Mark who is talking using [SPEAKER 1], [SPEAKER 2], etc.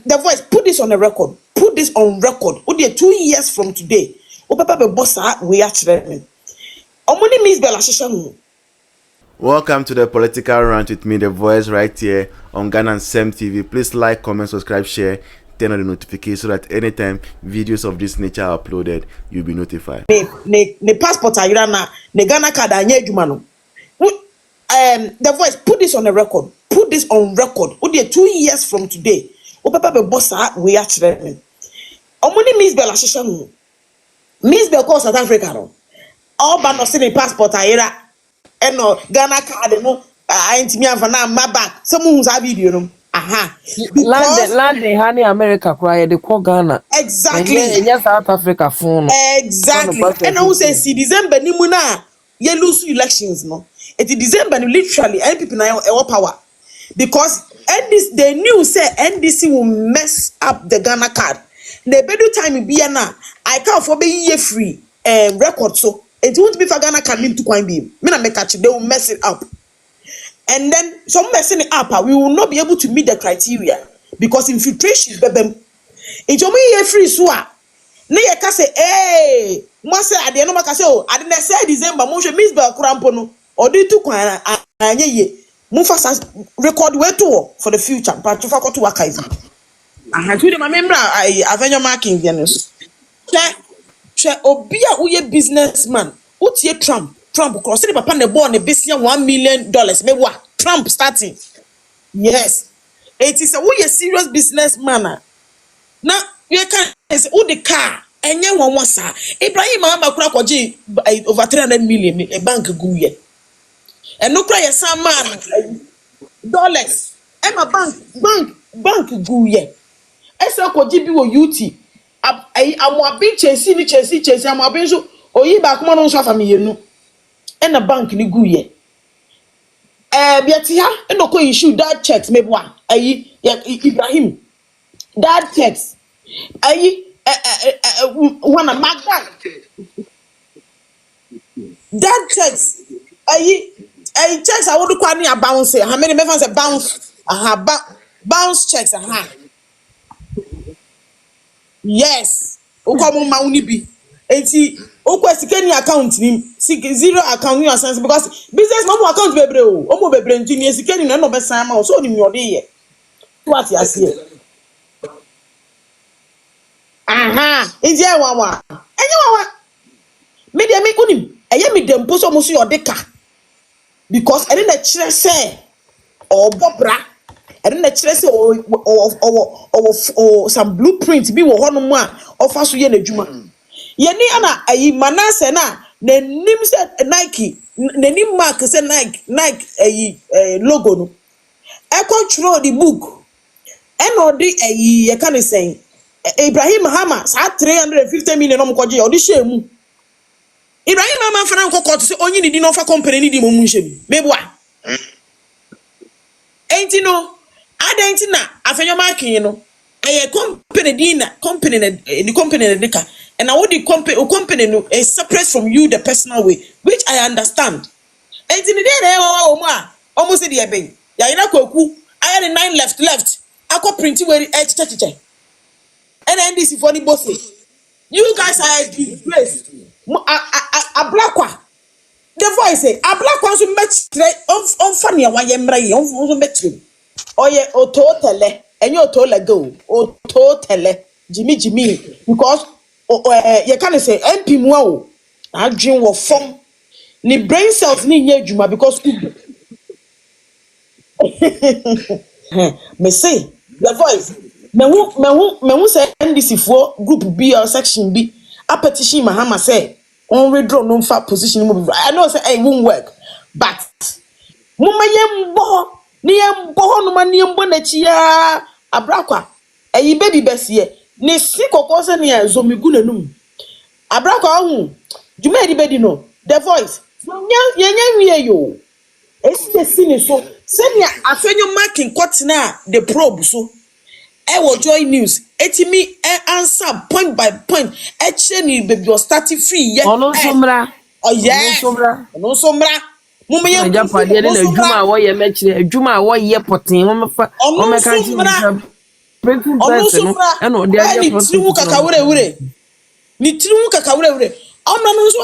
[SPEAKER 1] The Voice, put this on the record. Put this on record. 2 years from today. Papa be boss we are training. Omoni Mzbel Ashishamu.
[SPEAKER 2] Welcome to the political rant with me, The Voice, right here on Ghana and Sem TV. Please like, comment, subscribe, share, turn on the notification so that anytime videos of this nature are uploaded, you'll be notified.
[SPEAKER 1] Ne passport ayirana, ne Ghana card anye jumano. The Voice, put this on the record. Put this on record. 2 years from today. Papa be boss we are training. Omoni Mzbel Ashishamu. Mzbel call South Africa no. All ban no see passport ayira. No Ghana card no ain't me avana my back. Someone who's a video no. Aha.
[SPEAKER 3] Land honey America cry the call Ghana.
[SPEAKER 1] Exactly.
[SPEAKER 3] Yes, South Africa phone.
[SPEAKER 1] Exactly. And I will say see December ni muna ye lose elections no. It is December literally any people na power. Because NDC they knew say NDC will mess up the Ghana card. The bedu time be na I can't for be year free record so it won't be for Ghana card to coin be. Me na make catch they will mess it up. And then some messing it up, we will not be able to meet the criteria because infiltration bebem. It's only year free swa. Ne ye ka say eh mo say ade no maka say oh ade na say December mo hwe Mzbel krampo no odi tu kwan anye ye. Mufa record we to for the future. But to fakoto archive. Aha, to the member I avenue marking Venus. Che obia uye businessman. Utie Trump cross the papa ne born a business $1 million. Maybe Trump starting. Yes. It is a uye serious businessman. Now you can say who the car enye one wasa. Ibrahim Mahama kura kwaji over 300 million a bank guye. And no cry some man dollars. Emma bank guye. Esa ko jibi wo UT. Amo bin chesi amo bin so oyi ba kuma no so family no. E na bank ni guye. Biati ha e no ko issue that checks maybe one. Ayi Ibrahim. That checks. Ayi one a Magda. That checks. Ayi checks I want to kwani a bounce. How many me say bounce? Bounce checks Yes. Uko ma uni bi. Enti uko sikeni account ni zero account ni sense because business no account bebre o. Omo bebre nti ni sikeni na no be san ma so ni mi ode ye. What you say? Aha. Enti e wawa. Enye wawa. Me dey make unim. Eye me dem poso mo so your deka. Because I didn't say or bobra. I didn't say or some blueprint be wo hono mu a offer so ye na djuma. Ye ni ana ayi manase na nim say Nike, nim mark say Nike ayi logo no. E control the book. E no di ayi ye kan say Ibrahim Mahama sa 350 million no mo koje o di shemu. Ibrahim Mahama fana nko court say onyi ni di no fa company ni di mo munhye bi. Mebwa. Enti no adenti na afenyo marking no. A company dina company the company deka and now the company no is separate from you the personal way which I understand. Enti ni dey o mo a almost the ebe. Ya ina kwaku I had 9 left. Akọ print we chiche. And NDC for the boss. You guys are disgrace. A black one. The Voice say a black one so met on funny wa ye mra ye on met. Oye ototele enye otole go ototele Jimmy because you can say MP mu o adwen wo fom ni brain cells ni nya adwuma because me say The Voice me hu say NDC for group B or section B a petition Mahama say on withdraw no fa position. I know say it won't work but mama yembo ni yembo no man yembo na chia abrakwa eyi baby besie ni sikoko se ni azomigu nanum abrakwa hu juma edi bedi no The Voice nya wie yo esi sini so senia afenyo marking court na the probe so e wo Joy News etimi answer point by point e che ni baby was starting free ye
[SPEAKER 3] ono somra
[SPEAKER 1] oh yeah ono somra mumye
[SPEAKER 3] Japade na adwuma wo ye mekire adwuma wo ye poten wo mefa wo meka printing
[SPEAKER 1] ɔno
[SPEAKER 3] press
[SPEAKER 1] nso
[SPEAKER 3] no
[SPEAKER 1] kura
[SPEAKER 3] ɛna ɔde
[SPEAKER 1] wɔyɛ
[SPEAKER 3] ayɛ
[SPEAKER 1] ne tiri mu
[SPEAKER 3] protest no.
[SPEAKER 1] kakawurewure ne tiri mu kakawurewure ɔno nso